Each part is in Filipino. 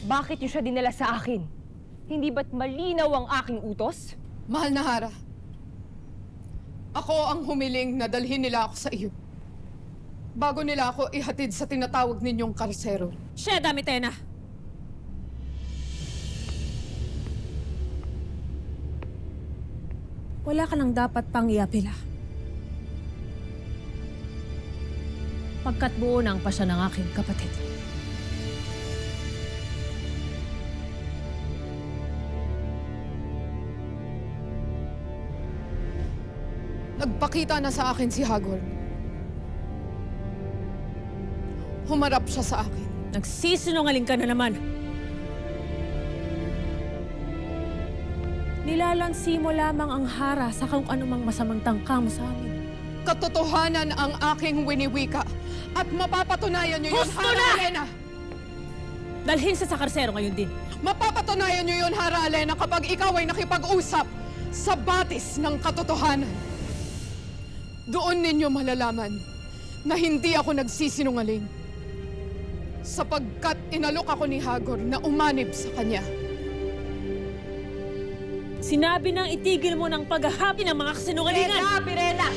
Bakit niyo siya dinala sa akin? Hindi ba't malinaw ang aking utos? Mahal na Hara, ako ang humiling na dalhin nila ako sa iyo. Bago nila ako ihatid sa tinatawag ninyong karsero. Siya, Damitena! Wala ka nang dapat pang iapila. Pagkat buo na ang pasya ng aking kapatid. Nagpakita na sa akin si Hagor. Humarap siya sa akin. Nagsisinungaling ka na naman. Nilalansi mo lamang ang Hara sa kung anumang masamang tangka mo sa amin. Katotohanan ang aking winiwika at mapapatunayan niyo yun, Husto Hara na! Alena! Dalhin sa karsero ngayon din. Mapapatunayan niyo yun, Hara Alena, kapag ikaw ay nakipag-usap sa batis ng katotohanan. Doon ninyo malalaman na hindi ako nagsisinungaling. Sapagkat inalok ako ni Hagor na umanib sa kanya. Sinabi nang itigil mo ng paghahapi ng mga kasinungalingan. Pirena!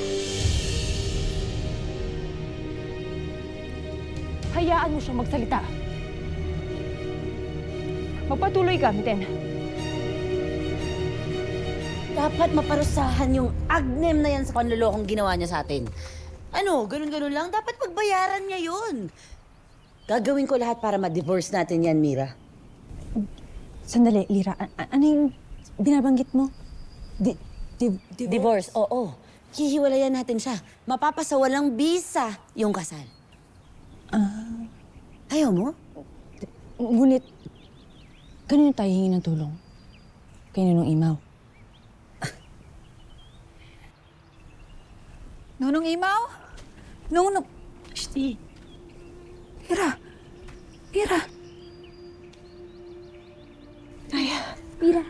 Hayaan mo siyang magsalita. Magpatuloy ka, Miten. Dapat maparusahan yung agnem na yan sa panlolokong ginawa niya sa atin. Ano, ganun-ganun lang. Dapat pagbayaran niya yun. Gagawin ko lahat para ma-divorce natin yan, Mira. Sandali, Lira. Ano yung binabanggit mo? Divorce, oo. Hihiwalayan natin siya. Mapapasawalang bisa yung kasal. Ayaw mo? Ngunit, kanino tayo hingi ng tulong? Kay Nunong Imaw. Nunong Imaw? Nunong... Shti. Mira! Mira! Mira.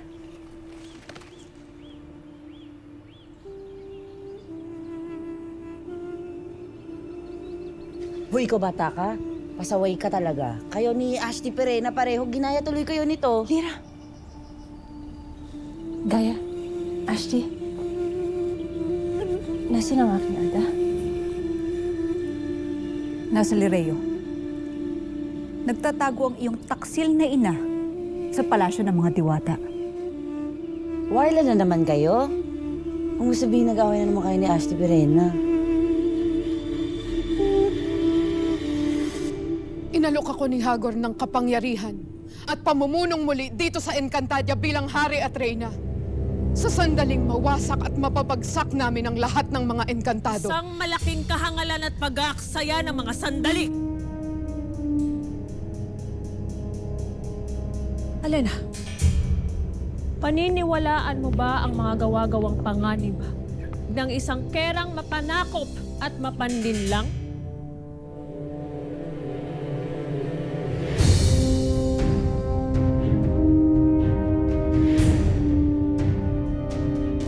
Hoy, ikaw bata ka? Pasaway ka talaga. Kayo ni Ashley Perena pareho, ginaya tuloy kayo nito. Lira. Gaya. Ashley. Nasaan ang aking ada? Nasa Lireo. Nagtatago ang iyong taksil na ina sa palasyo ng mga diwata. Warla na naman kayo? Kung sabihin nag-away na naman kayo ni Ashley Perena. Inalok ako ni Hagor ng kapangyarihan at pamumunong muli dito sa Encantadia bilang hari at reyna. Sa sandaling mawasak at mapapagsak namin ang lahat ng mga Encantado. Isang malaking kahangalan at pag-aaksaya ng mga sandali. Alena, paniniwalaan mo ba ang mga gawa-gawang panganib ng isang kerang mapanakop at mapanlinlang?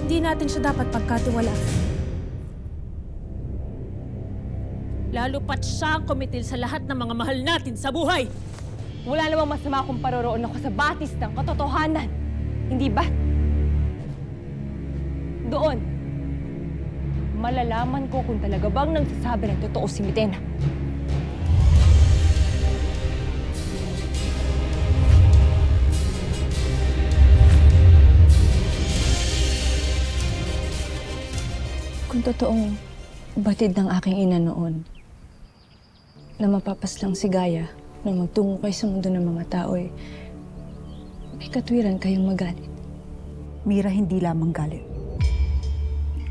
Hindi natin siya dapat pagkatiwalaan. Lalo pat siya ang kumitil sa lahat ng mga mahal natin sa buhay. Wala namang masama kung paroroon ako sa batis ng katotohanan. Hindi ba? Doon, malalaman ko kung talaga bang nagsasabi ng totoo si Mitena. Kung totoong batid ng aking ina noon, na mapapaslang si Gaya na magtungo kayo sa mundo ng mga tao, may katwiran kayong magalit. Mira, hindi lamang galit.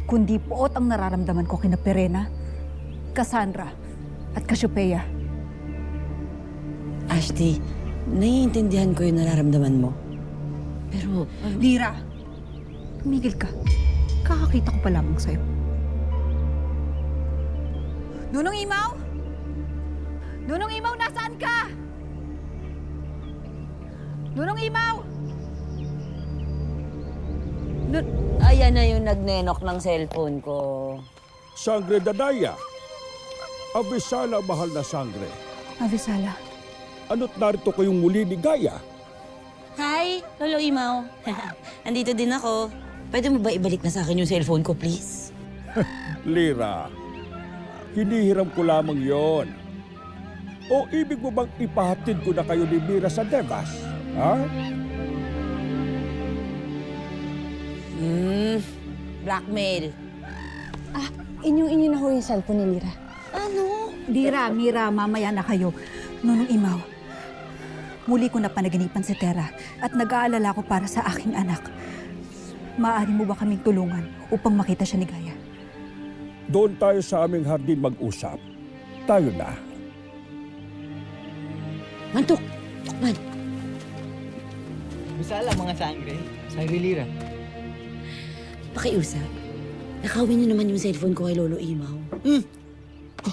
Kundi poot ang nararamdaman ko kina Perena, Cassandra, at Cassiopeia. Ashley, naiintindihan ko yung nararamdaman mo. Pero, Lira, tumigil ka. Kakakita ko pa lamang sa'yo. Nunong Imaw? Nunong Imaw, nasaan ka? Nunong Imaw! ayan na yung nagnenok ng cellphone ko. Sangre Dadaya. Abisala, mahal na sangre. Avisala, Ano't narito kayong muli ni Gaya? Hi, Lolo Imaw. Andito din ako. Pwede mo ba ibalik na sa akin yung cellphone ko, please? Lira, hinihiram ko lamang yon. O ibig mo bang ipahatid ko na kayo ni Mira sa Devas? Ha? Blackmail. Inyong-inyo na ho yung cellphone ni Lira. Ano? Lira, Mira, mamaya na kayo. Nunong Imaw, muli ko na panaginipan si Tera at nag-aalala ko para sa aking anak. Maaari mo ba kaming tulungan upang makita siya ni Gaya? Doon tayo sa aming hardin mag-usap. Tayo na. Mantok! Tukman! Bisala mga sangre. Sangre Lira. Pakiusap. Nakawin niyo naman yung cellphone ko kay Lolo Imaw.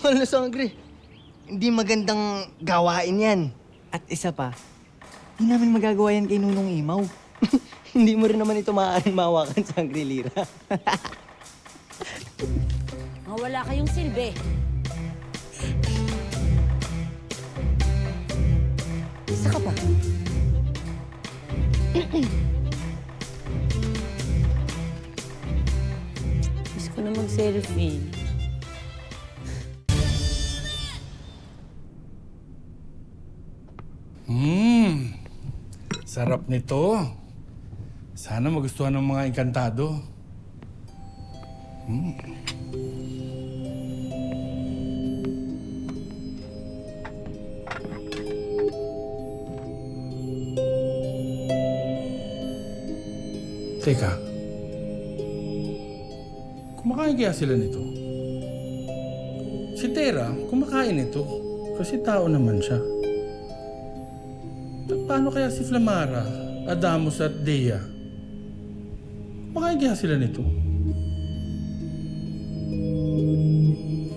Wala sangre. Hindi magandang gawain yan. At isa pa, hindi namin magagawa yan kay Nunong Imaw. Hindi mo rin naman ito maaaring mawakan, Sangre Lira. Wala kayong silbi. Isa ka pa. Gusto ko na mag-selfie. Sarap nito. Sana magustuhan ng mga engkantado. Teka. Kumakain kaya sila nito? Si Tera, kumakain ito. Kasi tao naman siya. Paano kaya si Flamara, Adamos at Dea? Kumakain kaya sila nito?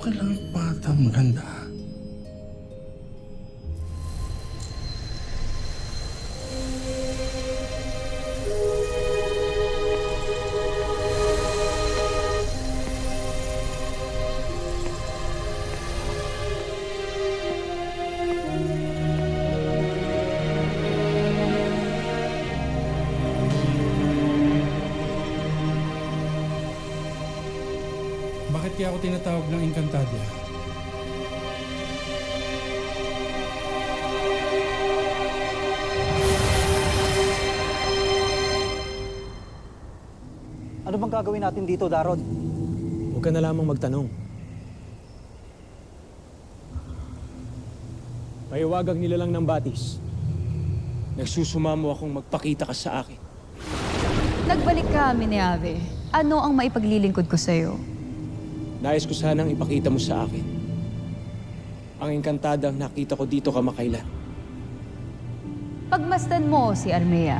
Kailangan bata maganda. Bakit kaya ako tinatawag ng Encantadia? Ano bang gagawin natin dito, Daron? Huwag ka na lamang magtanong. Paiwagang nila lang ng batis. Nagsusumamo akong magpakita ka sa akin. Nagbalik ka, Mineave. Ano ang maipaglilingkod ko sa'yo? Nais ko sanang ipakita mo sa akin ang engkantadang nakita ko dito kamakailan. Pagmasdan mo si Armea.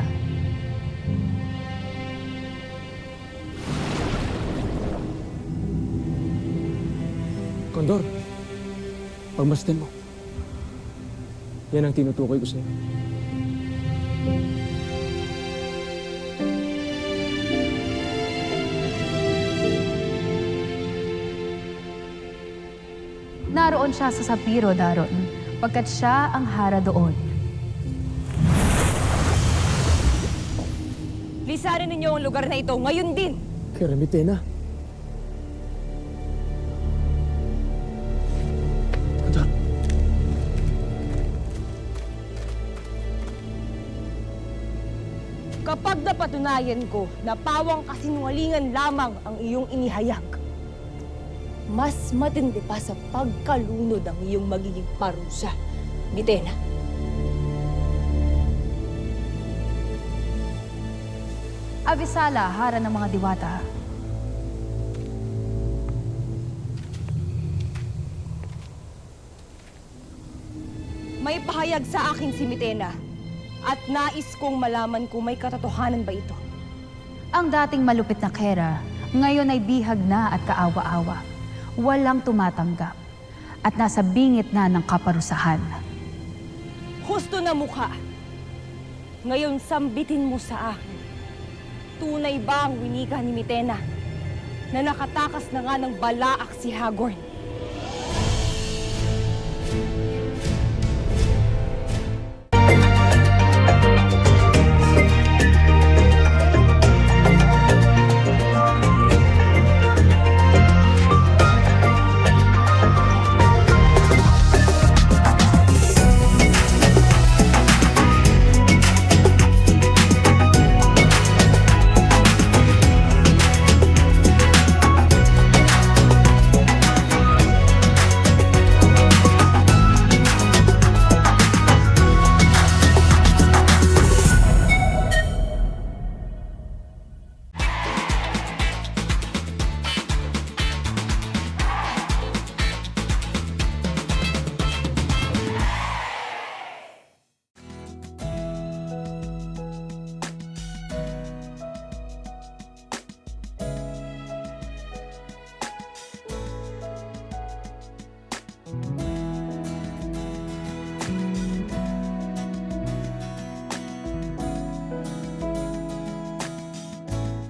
Condor, pagmasdan mo. Yan ang tinutukoy ko sa'yo. Naroon siya sa Sapiro, Daron, pagkat siya ang hara doon. Lisanin ninyo ang lugar na ito ngayon din. Keramitena. Kapag napatunayan ko na pawang kasinungalingan lamang ang iyong inihayag, mas matindi pa sa pagkalunod ang iyong magiging parusa, Mitena. Avisala, hara ng mga diwata. May pahayag sa akin si Mitena at nais kong malaman kung may katotohanan ba ito. Ang dating malupit na Kera, ngayon ay bihag na at kaawa-awa. Walang tumatanggap at nasa bingit na ng kaparusahan. Husto na mukha. Ngayon sambitin mo sa akin. Tunay ba ang winika ni Mitena na nakatakas na nga ng balaak si Hagorn?